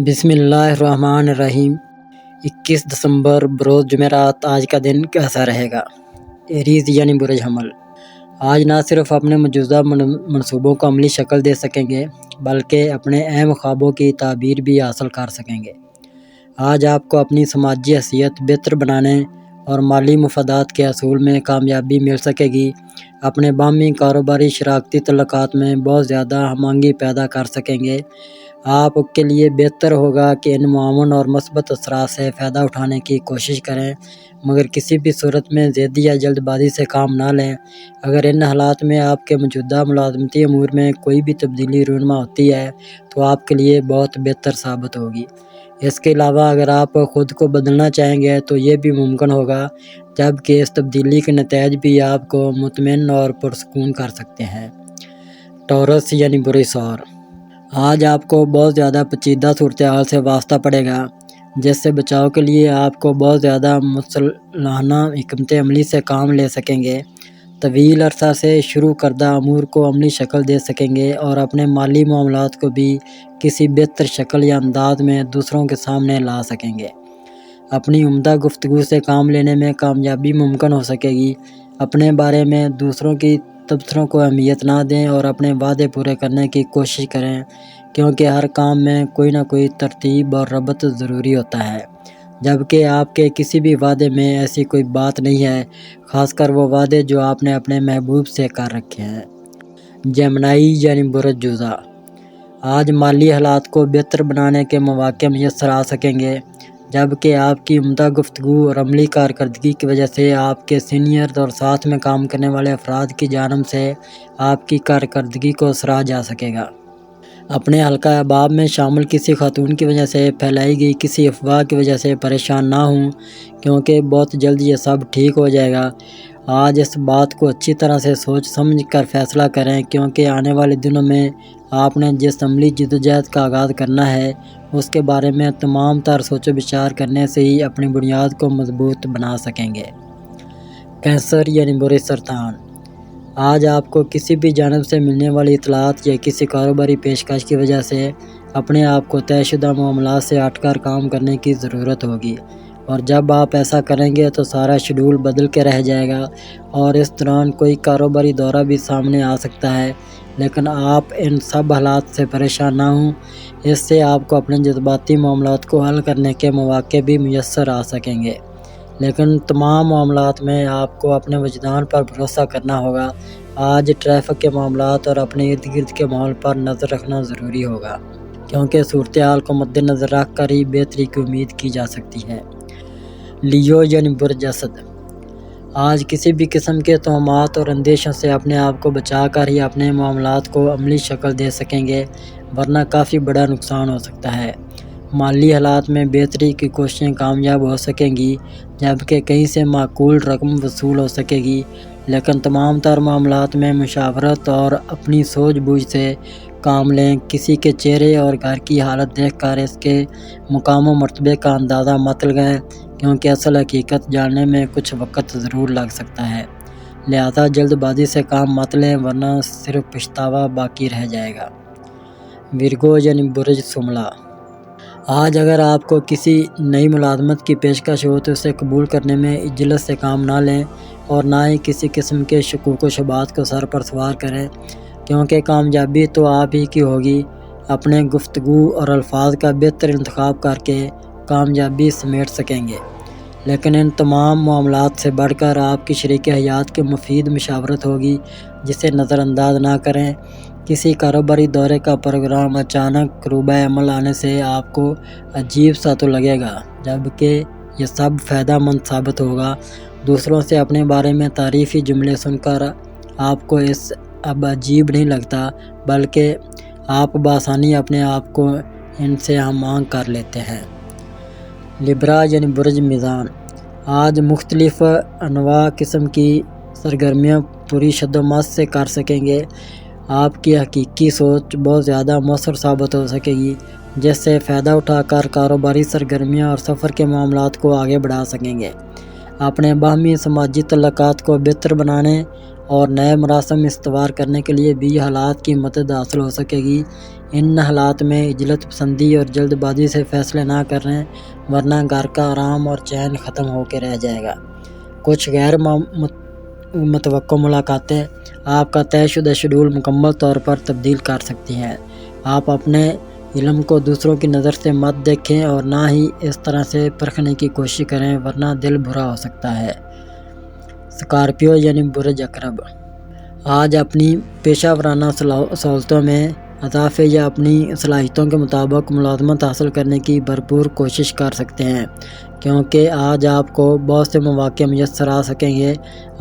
بسم اللہ الرحمن الرحیم۔ 21 دسمبر بروز جمعرات۔ آج کا دن کیسا رہے گا؟ ایریز یعنی برج حمل آج نہ صرف اپنے موجودہ منصوبوں کو عملی شکل دے سکیں گے بلکہ اپنے اہم خوابوں کی تعبیر بھی حاصل کر سکیں گے۔ آج آپ کو اپنی سماجی حیثیت بہتر بنانے اور مالی مفادات کے حصول میں کامیابی مل سکے گی۔ اپنے باہمی کاروباری شراکتی تعلقات میں بہت زیادہ ہم آہنگی پیدا کر سکیں گے۔ آپ کے لیے بہتر ہوگا کہ ان معاون اور مثبت اثرات سے فائدہ اٹھانے کی کوشش کریں، مگر کسی بھی صورت میں ضدی یا جلد بازی سے کام نہ لیں۔ اگر ان حالات میں آپ کے موجودہ ملازمتی امور میں کوئی بھی تبدیلی رونما ہوتی ہے تو آپ کے لیے بہت بہتر ثابت ہوگی۔ اس کے علاوہ اگر آپ خود کو بدلنا چاہیں گے تو یہ بھی ممکن ہوگا، جبکہ اس تبدیلی کے نتائج بھی آپ کو مطمئن اور پرسکون کر سکتے ہیں۔ ٹورس یعنی برج ثور آج آپ کو بہت زیادہ پیچیدہ صورتحال سے واسطہ پڑے گا، جس سے بچاؤ کے لیے آپ کو بہت زیادہ مصلحانہ حکمت عملی سے کام لے سکیں گے۔ طویل عرصہ سے شروع کردہ امور کو عملی شکل دے سکیں گے اور اپنے مالی معاملات کو بھی کسی بہتر شکل یا انداز میں دوسروں کے سامنے لا سکیں گے۔ اپنی عمدہ گفتگو سے کام لینے میں کامیابی ممکن ہو سکے گی۔ اپنے بارے میں دوسروں کی تبصروں کو اہمیت نہ دیں اور اپنے وعدے پورے کرنے کی کوشش کریں، کیونکہ ہر کام میں کوئی نہ کوئی ترتیب اور ربط ضروری ہوتا ہے، جبکہ آپ کے کسی بھی وعدے میں ایسی کوئی بات نہیں ہے، خاص کر وہ وعدے جو آپ نے اپنے محبوب سے کر رکھے ہیں۔ جیمنائی یعنی برج جوزا آج مالی حالات کو بہتر بنانے کے مواقع میسر آ سکیں گے، جبکہ آپ کی عمدہ گفتگو اور عملی کارکردگی کی وجہ سے آپ کے سینئرز اور ساتھ میں کام کرنے والے افراد کی جانب سے آپ کی کارکردگی کو سراہا جا سکے گا۔ اپنے حلقہ احباب میں شامل کسی خاتون کی وجہ سے پھیلائی گئی کسی افواہ کی وجہ سے پریشان نہ ہوں، کیونکہ بہت جلد یہ سب ٹھیک ہو جائے گا۔ آج اس بات کو اچھی طرح سے سوچ سمجھ کر فیصلہ کریں، کیونکہ آنے والے دنوں میں آپ نے جس عملی جدوجہد کا آغاز کرنا ہے اس کے بارے میں تمام تر سوچ و بچار کرنے سے ہی اپنی بنیاد کو مضبوط بنا سکیں گے۔ کینسر یعنی برج سرطان آج آپ کو کسی بھی جانب سے ملنے والی اطلاعات یا کسی کاروباری پیشکش کی وجہ سے اپنے آپ کو طے شدہ معاملات سے ہٹ کر کام کرنے کی ضرورت ہوگی، اور جب آپ ایسا کریں گے تو سارا شیڈول بدل کے رہ جائے گا اور اس دوران کوئی کاروباری دورہ بھی سامنے آ سکتا ہے۔ لیکن آپ ان سب حالات سے پریشان نہ ہوں، اس سے آپ کو اپنے جذباتی معاملات کو حل کرنے کے مواقع بھی میسر آ سکیں گے۔ لیکن تمام معاملات میں آپ کو اپنے وجدان پر بھروسہ کرنا ہوگا۔ آج ٹریفک کے معاملات اور اپنے ارد گرد کے ماحول پر نظر رکھنا ضروری ہوگا، کیونکہ صورتحال کو مد نظر رکھ کر ہی بہتری کی امید کی جا سکتی ہے۔ لیو یعنی برج اسد آج کسی بھی قسم کے توہمات اور اندیشوں سے اپنے آپ کو بچا کر ہی اپنے معاملات کو عملی شکل دے سکیں گے، ورنہ کافی بڑا نقصان ہو سکتا ہے۔ مالی حالات میں بہتری کی کوششیں کامیاب ہو سکیں گی، جبکہ کہیں سے معقول رقم وصول ہو سکے گی، لیکن تمام تر معاملات میں مشاورت اور اپنی سوجھ بوجھ سے کام لیں۔ کسی کے چہرے اور گھر کی حالت دیکھ کر اس کے مقام و مرتبے کا اندازہ مت لگائیں، کیونکہ اصل حقیقت جاننے میں کچھ وقت ضرور لگ سکتا ہے، لہذا جلد بازی سے کام مت لیں ورنہ صرف پچھتاوا باقی رہ جائے گا۔ ورگو یعنی برج شملہ آج اگر آپ کو کسی نئی ملازمت کی پیشکش ہو تو اسے قبول کرنے میں عجلت سے کام نہ لیں اور نہ ہی کسی قسم کے شکوک و شبہات کو سر پر سوار کریں، کیونکہ کامیابی تو آپ ہی کی ہوگی۔ اپنے گفتگو اور الفاظ کا بہتر انتخاب کر کے کامیابی سمیٹ سکیں گے، لیکن ان تمام معاملات سے بڑھ کر آپ کی شریک حیات کی مفید مشاورت ہوگی، جسے نظر انداز نہ کریں۔ کسی کاروباری دورے کا پروگرام اچانک روبہ عمل آنے سے آپ کو عجیب سا تو لگے گا، جبکہ یہ سب فائدہ مند ثابت ہوگا۔ دوسروں سے اپنے بارے میں تعریفی جملے سن کر آپ کو اس اب عجیب نہیں لگتا، بلکہ آپ بآسانی اپنے آپ کو ان سے ہم آہنگ کر لیتے ہیں۔ لبرا یعنی برج میزان آج مختلف انواع قسم کی سرگرمیاں پوری شدت سے کر سکیں گے۔ آپ کی حقیقی سوچ بہت زیادہ مؤثر ثابت ہو سکے گی، جس سے فائدہ اٹھا کر کاروباری سرگرمیاں اور سفر کے معاملات کو آگے بڑھا سکیں گے۔ اپنے باہمی سماجی تعلقات کو بہتر بنانے اور نئے مراسم استوار کرنے کے لیے بھی حالات کی مدد حاصل ہو سکے گی۔ ان حالات میں عجلت پسندی اور جلد بازی سے فیصلے نہ کریں، ورنہ گھر کا آرام اور چین ختم ہو کے رہ جائے گا۔ کچھ غیر متوقع ملاقاتیں آپ کا طے شدہ شیڈول مکمل طور پر تبدیل کر سکتی ہیں۔ آپ اپنے علم کو دوسروں کی نظر سے مت دیکھیں اور نہ ہی اس طرح سے پرکھنے کی کوشش کریں، ورنہ دل برا ہو سکتا ہے۔ اسکارپیو یعنی برج عقرب، آج اپنی پیشہ ورانہ سہولتوں میں اضافے یا اپنی صلاحیتوں کے مطابق ملازمت حاصل کرنے کی بھرپور کوشش کر سکتے ہیں، کیونکہ آج آپ کو بہت سے مواقع میسر آ سکیں گے۔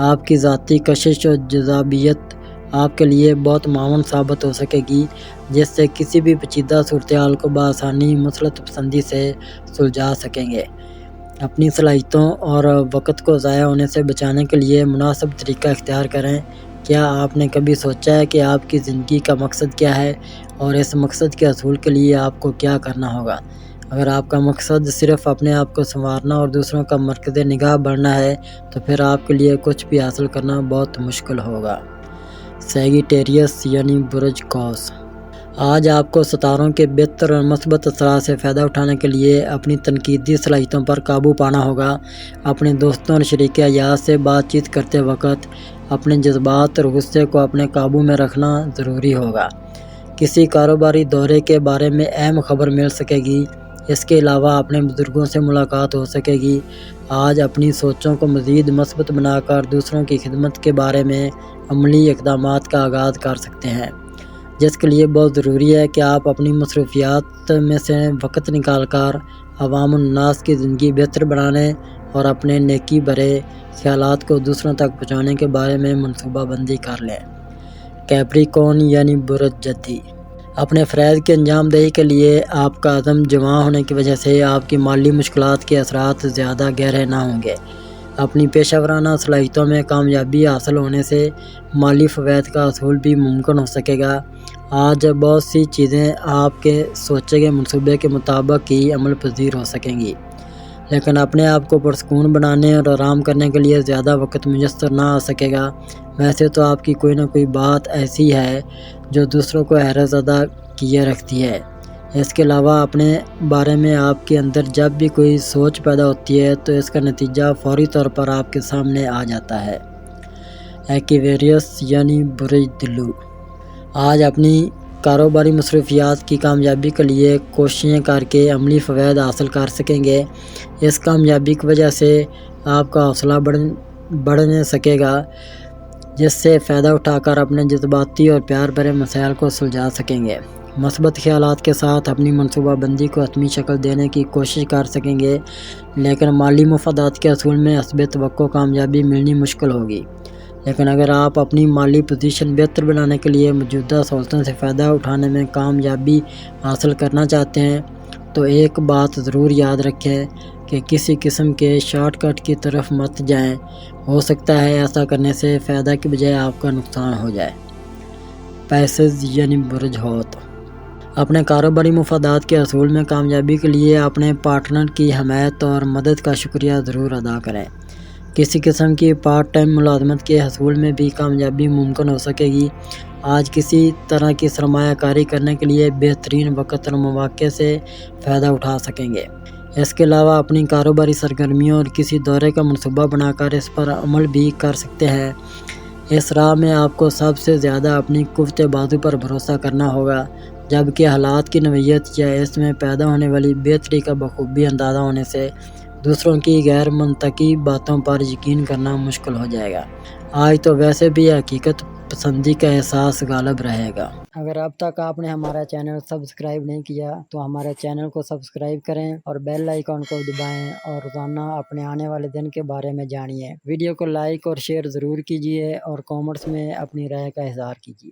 آپ کی ذاتی کشش اور جذابیت آپ کے لیے بہت معاون ثابت ہو سکے گی، جس سے کسی بھی پیچیدہ صورتحال کو بآسانی مثبت پسندی سے سلجھا سکیں گے۔ اپنی صلاحیتوں اور وقت کو ضائع ہونے سے بچانے کے لیے مناسب طریقہ اختیار کریں۔ کیا آپ نے کبھی سوچا ہے کہ آپ کی زندگی کا مقصد کیا ہے اور اس مقصد کے حصول کے لیے آپ کو کیا کرنا ہوگا؟ اگر آپ کا مقصد صرف اپنے آپ کو سنوارنا اور دوسروں کا مرکز نگاہ بننا ہے تو پھر آپ کے لیے کچھ بھی حاصل کرنا بہت مشکل ہوگا۔ سیگیٹیریس یعنی برج قوس، آج آپ کو ستاروں کے بہتر اور مثبت اثرات سے فائدہ اٹھانے کے لیے اپنی تنقیدی صلاحیتوں پر قابو پانا ہوگا۔ اپنے دوستوں اور شریک حیات سے بات چیت کرتے وقت اپنے جذبات اور غصے کو اپنے قابو میں رکھنا ضروری ہوگا۔ کسی کاروباری دورے کے بارے میں اہم خبر مل سکے گی۔ اس کے علاوہ اپنے بزرگوں سے ملاقات ہو سکے گی۔ آج اپنی سوچوں کو مزید مثبت بنا کر دوسروں کی خدمت کے بارے میں عملی اقدامات کا آغاز کر سکتے ہیں، جس کے لیے بہت ضروری ہے کہ آپ اپنی مصروفیات میں سے وقت نکال کر عوام الناس کی زندگی بہتر بنانے اور اپنے نیکی بھرے خیالات کو دوسروں تک پہنچانے کے بارے میں منصوبہ بندی کر لیں۔ کیپریکون یعنی برج جدی، اپنے فرائض کی انجام دہی کے لیے آپ کا عزم جواں ہونے کی وجہ سے آپ کی مالی مشکلات کے اثرات زیادہ گہرے نہ ہوں گے۔ اپنی پیشہ ورانہ صلاحیتوں میں کامیابی حاصل ہونے سے مالی فوائد کا حصول بھی ممکن ہو سکے گا۔ آج بہت سی چیزیں آپ کے سوچے گئے منصوبے کے مطابق ہی عمل پذیر ہو سکیں گی، لیکن اپنے آپ کو پرسکون بنانے اور آرام کرنے کے لیے زیادہ وقت میسر نہ آ سکے گا۔ ویسے تو آپ کی کوئی نہ کوئی بات ایسی ہے جو دوسروں کو حیرت زدہ کیے رکھتی ہے۔ اس کے علاوہ اپنے بارے میں آپ کے اندر جب بھی کوئی سوچ پیدا ہوتی ہے تو اس کا نتیجہ فوری طور پر آپ کے سامنے آ جاتا ہے۔ ایکویریس یعنی برج دلو، آج اپنی کاروباری مصروفیات کی کامیابی کے لیے کوششیں کر کے عملی فوائد حاصل کر سکیں گے۔ اس کامیابی کی وجہ سے آپ کا حوصلہ بڑھنے سکے گا، جس سے فائدہ اٹھا کر اپنے جذباتی اور پیار بھرے مسائل کو سلجھا سکیں گے۔ مثبت خیالات کے ساتھ اپنی منصوبہ بندی کو حتمی شکل دینے کی کوشش کر سکیں گے، لیکن مالی مفادات کے حصول میں حسب توقع کامیابی ملنی مشکل ہوگی۔ لیکن اگر آپ اپنی مالی پوزیشن بہتر بنانے کے لیے موجودہ سہولتوں سے فائدہ اٹھانے میں کامیابی حاصل کرنا چاہتے ہیں تو ایک بات ضرور یاد رکھیں کہ کسی قسم کے شارٹ کٹ کی طرف مت جائیں۔ ہو سکتا ہے ایسا کرنے سے فائدہ کی بجائے آپ کا نقصان ہو جائے۔ پیسز یعنی برج حوت، اپنے کاروباری مفادات کے حصول میں کامیابی کے لیے اپنے پارٹنر کی حمایت اور مدد کا شکریہ ضرور ادا کریں۔ کسی قسم کی پارٹ ٹائم ملازمت کے حصول میں بھی کامیابی ممکن ہو سکے گی۔ آج کسی طرح کی سرمایہ کاری کرنے کے لیے بہترین وقت اور مواقع سے فائدہ اٹھا سکیں گے۔ اس کے علاوہ اپنی کاروباری سرگرمیوں اور کسی دورے کا منصوبہ بنا کر اس پر عمل بھی کر سکتے ہیں۔ اس راہ میں آپ کو سب سے زیادہ اپنی قوت بازو پر بھروسہ کرنا ہوگا، جبکہ حالات کی نوعیت یا اس میں پیدا ہونے والی بہتری کا بخوبی اندازہ ہونے سے دوسروں کی غیر منطقی باتوں پر یقین کرنا مشکل ہو جائے گا۔ آج تو ویسے بھی حقیقت پسندی کا احساس غالب رہے گا۔ اگر اب تک آپ نے ہمارا چینل سبسکرائب نہیں کیا تو ہمارے چینل کو سبسکرائب کریں اور بیل آئیکن کو دبائیں اور روزانہ اپنے آنے والے دن کے بارے میں جانیے۔ ویڈیو کو لائک اور شیئر ضرور کیجیے اور کامنٹس میں اپنی رائے کا اظہار کیجیے۔